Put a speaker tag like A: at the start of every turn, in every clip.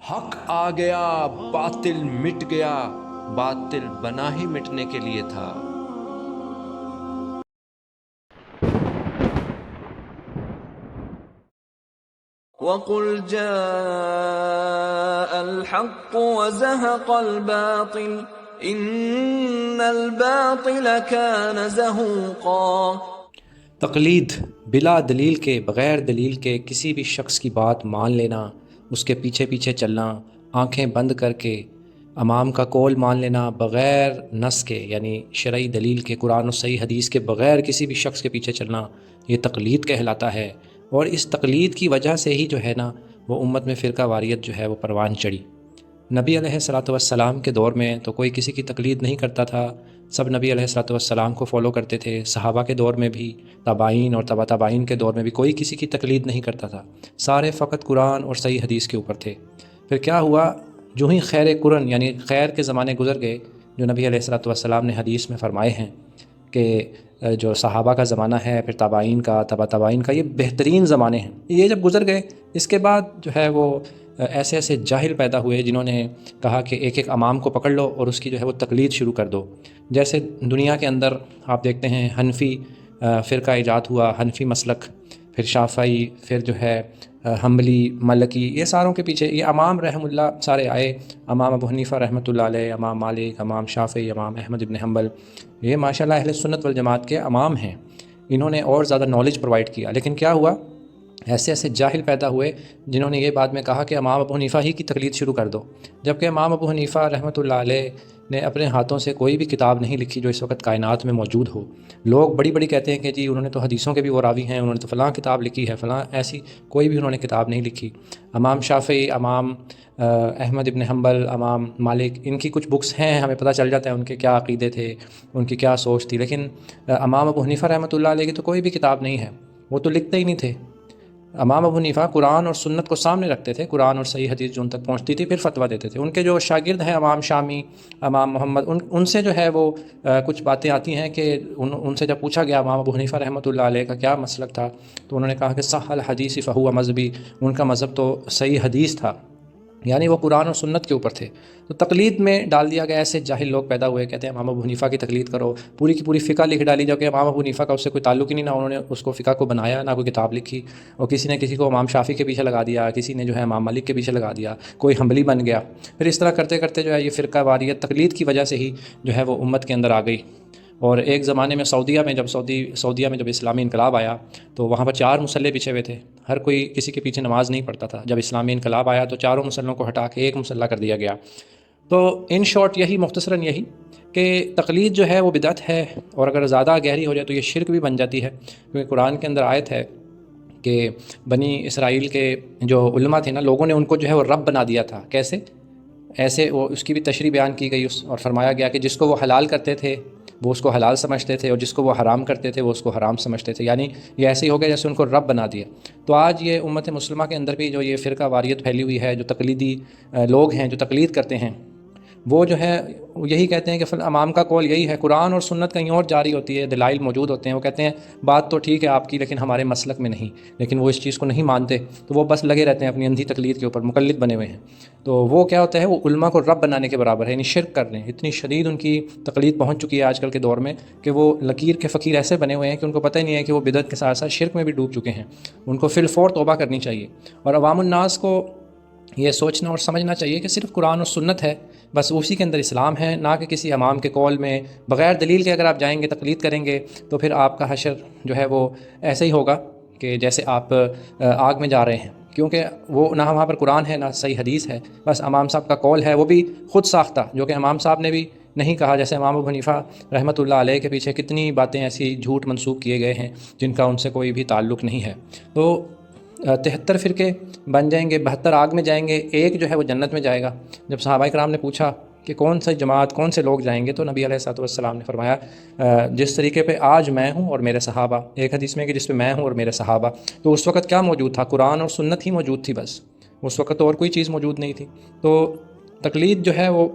A: حق آ گیا، باطل مٹ گیا، باطل بنا ہی مٹنے کے لیے تھا۔
B: وَقُلْ جَاءَ الْحَقُّ وَزَهَقَ الْبَاطِلُ إِنَّ الْبَاطِلَ كَانَ زَهُوقًا۔
C: تقلید، بلا دلیل کے، بغیر دلیل کے کسی بھی شخص کی بات مان لینا، اس کے پیچھے پیچھے چلنا، آنکھیں بند کر کے امام کا قول مان لینا بغیر نص کے، یعنی شرعی دلیل کے، قرآن و صحیح حدیث کے بغیر کسی بھی شخص کے پیچھے چلنا، یہ تقلید کہلاتا ہے۔ اور اس تقلید کی وجہ سے ہی جو ہے نا وہ امت میں فرقہ واریت جو ہے وہ پروان چڑھی۔ نبی علیہ الصلوۃ والسلام کے دور میں تو کوئی کسی کی تقلید نہیں کرتا تھا، سب نبی علیہ الصلوۃ والسلام کو فالو کرتے تھے۔ صحابہ کے دور میں بھی، تابعین اور تبع تابعین کے دور میں بھی کوئی کسی کی تقلید نہیں کرتا تھا، سارے فقط قرآن اور صحیح حدیث کے اوپر تھے۔ پھر کیا ہوا، جو ہی خیر قرن یعنی خیر کے زمانے گزر گئے، جو نبی علیہ الصلوۃ والسلام نے حدیث میں فرمائے ہیں کہ جو صحابہ کا زمانہ ہے، پھر تابعین کا، تبع تابعین کا، یہ بہترین زمانے ہیں، یہ جب گزر گئے اس کے بعد جو ہے وہ ایسے ایسے جاہل پیدا ہوئے جنہوں نے کہا کہ ایک ایک امام کو پکڑ لو اور اس کی جو ہے وہ تقلید شروع کر دو۔ جیسے دنیا کے اندر آپ دیکھتے ہیں حنفی فرقہ ایجاد ہوا، حنفی مسلک، پھر شافعی، پھر جو ہے حنبلی، مالکی، یہ ساروں کے پیچھے یہ امام رحم اللہ سارے آئے۔ امام ابو حنیفہ رحمۃ اللہ علیہ، امام مالک، امام شافعی، امام احمد ابن حنبل، یہ ماشاءاللہ اہل سنت والجماعت کے امام ہیں۔ انہوں نے اور زیادہ نالج پرووائڈ کیا، لیکن کیا ہوا، ایسے ایسے جاہل پیدا ہوئے جنہوں نے یہ بعد میں کہا کہ امام ابو حنیفہ ہی کی تقلید شروع کر دو، جبکہ امام ابو حنیفہ رحمۃ اللہ علیہ نے اپنے ہاتھوں سے کوئی بھی کتاب نہیں لکھی جو اس وقت کائنات میں موجود ہو۔ لوگ بڑی بڑی کہتے ہیں کہ جی انہوں نے تو حدیثوں کے بھی وہ راوی ہیں، انہوں نے تو فلاں کتاب لکھی ہے، فلاں، ایسی کوئی بھی انہوں نے کتاب نہیں لکھی۔ امام شافعی، امام احمد ابن حنبل، امام مالک، ان کی کچھ بکس ہیں، ہمیں پتہ چل جاتا ہے ان کے کیا عقیدے تھے، ان کی کیا سوچ تھی، لیکن امام ابو حنیفہ رحمۃ اللہ علیہ کی تو کوئی بھی کتاب نہیں ہے، وہ تو لکھتے ہی نہیں تھے۔ امام ابو حنیفہ قرآن اور سنت کو سامنے رکھتے تھے، قرآن اور صحیح حدیث جو ان تک پہنچتی تھی پھر فتویٰ دیتے تھے۔ ان کے جو شاگرد ہیں امام شامی، امام محمد، ان سے جو ہے وہ کچھ باتیں آتی ہیں کہ ان سے جب پوچھا گیا امام ابو حنیفہ رحمۃ اللہ علیہ کا کیا مسلک تھا، تو انہوں نے کہا کہ صح الحدیث فہو مذہبی، ان کا مذہب تو صحیح حدیث تھا، یعنی وہ قرآن اور سنت کے اوپر تھے۔ تو تقلید میں ڈال دیا گیا، ایسے جاہل لوگ پیدا ہوئے، کہتے ہیں امام ابو حنیفہ کی تقلید کرو، پوری کی پوری فقہ لکھ ڈالی، جبکہ امام ابو حنیفہ کا اس سے کوئی تعلق ہی نہیں، نہ انہوں نے اس کو فقہ کو بنایا، نہ کوئی کتاب لکھی، اور کسی نے کسی کو امام شافعی کے پیچھے لگا دیا، کسی نے جو ہے امام مالک کے پیچھے لگا دیا، کوئی حنبلی بن گیا۔ پھر اس طرح کرتے کرتے جو ہے یہ فرقہ واریت تقلید کی وجہ سے ہی جو ہے وہ امت کے اندر آ گئی۔ اور ایک زمانے میں سعودیہ میں جب اسلامی انقلاب آیا تو وہاں پر 4 مصلے بچھے ہوئے تھے، ہر کوئی کسی کے پیچھے نماز نہیں پڑھتا تھا۔ جب اسلامی انقلاب آیا تو 4 مصلوں کو ہٹا کے ایک مصلی کر دیا گیا۔ تو ان شارٹ یہی، مختصراً یہی کہ تقلید جو ہے وہ بدعت ہے، اور اگر زیادہ گہری ہو جائے تو یہ شرک بھی بن جاتی ہے، کیونکہ قرآن کے اندر آیت ہے کہ بنی اسرائیل کے جو علماء تھے نا، لوگوں نے ان کو جو ہے وہ رب بنا دیا تھا۔ کیسے؟ ایسے، وہ اس کی بھی تشریح بیان کی گئی، اور فرمایا گیا کہ جس کو وہ حلال کرتے تھے وہ اس کو حلال سمجھتے تھے، اور جس کو وہ حرام کرتے تھے وہ اس کو حرام سمجھتے تھے، یعنی یہ ایسے ہی ہو گیا جیسے ان کو رب بنا دیا۔ تو آج یہ امت مسلمہ کے اندر بھی جو یہ فرقہ واریت پھیلی ہوئی ہے، جو تقلیدی لوگ ہیں جو تقلید کرتے ہیں، وہ جو ہے یہی کہتے ہیں کہ امام کا قول یہی ہے، قرآن اور سنت کہیں اور جاری ہوتی ہے، دلائل موجود ہوتے ہیں، وہ کہتے ہیں بات تو ٹھیک ہے آپ کی، لیکن ہمارے مسلک میں نہیں، لیکن وہ اس چیز کو نہیں مانتے، تو وہ بس لگے رہتے ہیں اپنی اندھی تقلید کے اوپر، مقلد بنے ہوئے ہیں۔ تو وہ کیا ہوتا ہے، وہ علماء کو رب بنانے کے برابر ہے، یعنی شرک کر رہے ہیں۔ اتنی شدید ان کی تقلید پہنچ چکی ہے آج کل کے دور میں کہ وہ لکیر کے فقیر ایسے بنے ہوئے ہیں کہ ان کو پتہ ہی نہیں ہے کہ وہ بدعت کے ساتھ ساتھ شرک میں بھی ڈوب چکے ہیں۔ ان کو فی الفور توبہ کرنی چاہیے، اور عوام الناس کو یہ سوچنا اور سمجھنا چاہیے کہ صرف قرآن اور سنت ہے، بس اسی کے اندر اسلام ہے، نہ کہ کسی امام کے قول میں بغیر دلیل کے اگر آپ جائیں گے، تقلید کریں گے، تو پھر آپ کا حشر جو ہے وہ ایسے ہی ہوگا کہ جیسے آپ آگ میں جا رہے ہیں، کیونکہ وہ نہ وہاں پر قرآن ہے نہ صحیح حدیث ہے، بس امام صاحب کا قول ہے، وہ بھی خود ساختہ، جو کہ امام صاحب نے بھی نہیں کہا۔ جیسے امام ابو حنیفہ رحمۃ اللہ علیہ کے پیچھے کتنی باتیں ایسی جھوٹ منسوب کیے گئے ہیں جن کا ان سے کوئی بھی تعلق نہیں ہے۔ تو 73 فرقے بن جائیں گے، 72 آگ میں جائیں گے، ایک جو ہے وہ جنت میں جائے گا۔ جب صحابہ کرام نے پوچھا کہ کون سی جماعت، کون سے لوگ جائیں گے، تو نبی علیہ الصلوۃ والسلام نے فرمایا جس طریقے پہ آج میں ہوں اور میرے صحابہ، ایک حدیث میں کہ جس پہ میں ہوں اور میرے صحابہ، تو اس وقت کیا موجود تھا؟ قرآن اور سنت ہی موجود تھی، بس اس وقت اور کوئی چیز موجود نہیں تھی۔ تو تقلید جو ہے وہ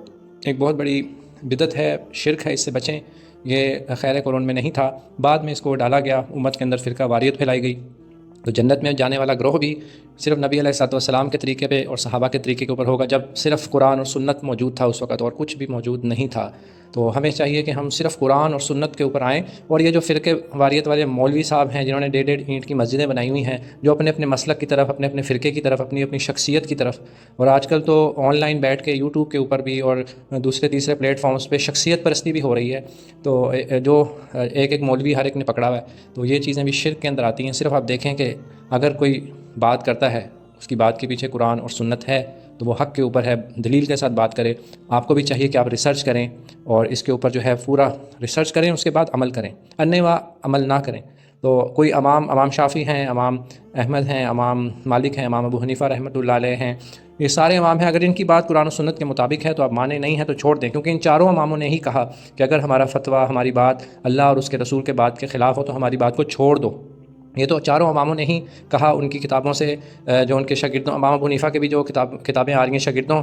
C: ایک بہت بڑی بدعت ہے، شرک ہے، اس سے بچیں۔ یہ خیر قرون میں نہیں تھا، بعد میں اس کو ڈالا گیا، امت کے اندر فرقہ واریت پھیلائی گئی، تو جنت میں جانے والا گروہ بھی صرف نبی علیہ الصلوۃ والسلام کے طریقے پہ اور صحابہ کے طریقے کے اوپر ہوگا، جب صرف قرآن اور سنت موجود تھا اس وقت اور کچھ بھی موجود نہیں تھا۔ تو ہمیں چاہیے کہ ہم صرف قرآن اور سنت کے اوپر آئیں، اور یہ جو فرقے واریت والے مولوی صاحب ہیں جنہوں نے 1.5 اینٹ کی مسجدیں بنائی ہوئی ہیں، جو اپنے اپنے مسلک کی طرف، اپنے اپنے فرقے کی طرف، اپنی اپنی شخصیت کی طرف، اور آج کل تو آن لائن بیٹھ کے یوٹیوب کے اوپر بھی اور دوسرے تیسرے پلیٹ فارمز پہ شخصیت پرستی بھی ہو رہی ہے، تو جو ایک مولوی ہر ایک نے پکڑا ہوا ہے، تو یہ چیزیں بھی شرک کے اندر آتی ہیں۔ صرف آپ دیکھیں کہ اگر کوئی بات کرتا ہے، اس کی بات کے پیچھے قرآن اور سنت ہے تو وہ حق کے اوپر ہے، دلیل کے ساتھ بات کرے۔ آپ کو بھی چاہیے کہ آپ ریسرچ کریں اور اس کے اوپر جو ہے پورا ریسرچ کریں، اس کے بعد عمل کریں، انیوا عمل نہ کریں۔ تو کوئی امام شافعی ہیں، امام احمد ہیں، امام مالک ہیں، امام ابو حنیفہ رحمۃ اللہ علیہ ہیں، یہ سارے امام ہیں، اگر ان کی بات قرآن و سنت کے مطابق ہے تو آپ مانیں، نہیں ہے تو چھوڑ دیں، کیونکہ ان چاروں اماموں نے ہی کہا کہ اگر ہمارا فتویٰ، ہماری بات اللہ اور اس کے رسول کے بات کے خلاف ہو تو ہماری بات کو چھوڑ دو۔ یہ تو چاروں اماموں نے ہی کہا ان کی کتابوں سے، جو ان کے شاگردوں، امام ابو حنیفہ کے بھی جو کتابیں آ رہی ہیں شاگردوں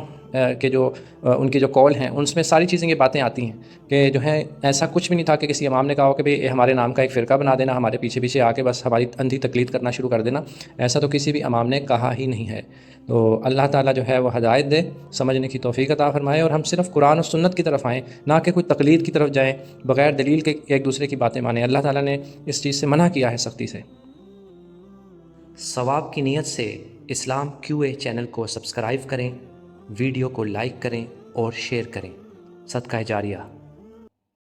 C: کے، جو ان کے جو قول ہیں ان میں ساری چیزیں یہ باتیں آتی ہیں کہ جو ہے ایسا کچھ بھی نہیں تھا کہ کسی امام نے کہا ہو کہ بھئی ہمارے نام کا ایک فرقہ بنا دینا، ہمارے پیچھے پیچھے آ کے بس ہماری اندھی تقلید کرنا شروع کر دینا، ایسا تو کسی بھی امام نے کہا ہی نہیں ہے۔ تو اللہ تعالیٰ جو ہے وہ ہدایت دے، سمجھنے کی توفیق عطا فرمائے، اور ہم صرف قرآن و سنت کی طرف آئیں، نہ کہ کوئی تقلید کی طرف جائیں، بغیر دلیل کے ایک دوسرے کی باتیں مانیں۔ اللہ تعالیٰ نے اس چیز سے منع کیا ہے سختی سے۔ ثواب کی نیت سے اسلام QA چینل کو سبسکرائب کریں، ویڈیو کو لائک کریں اور شیئر کریں۔ صدقہ جاریہ۔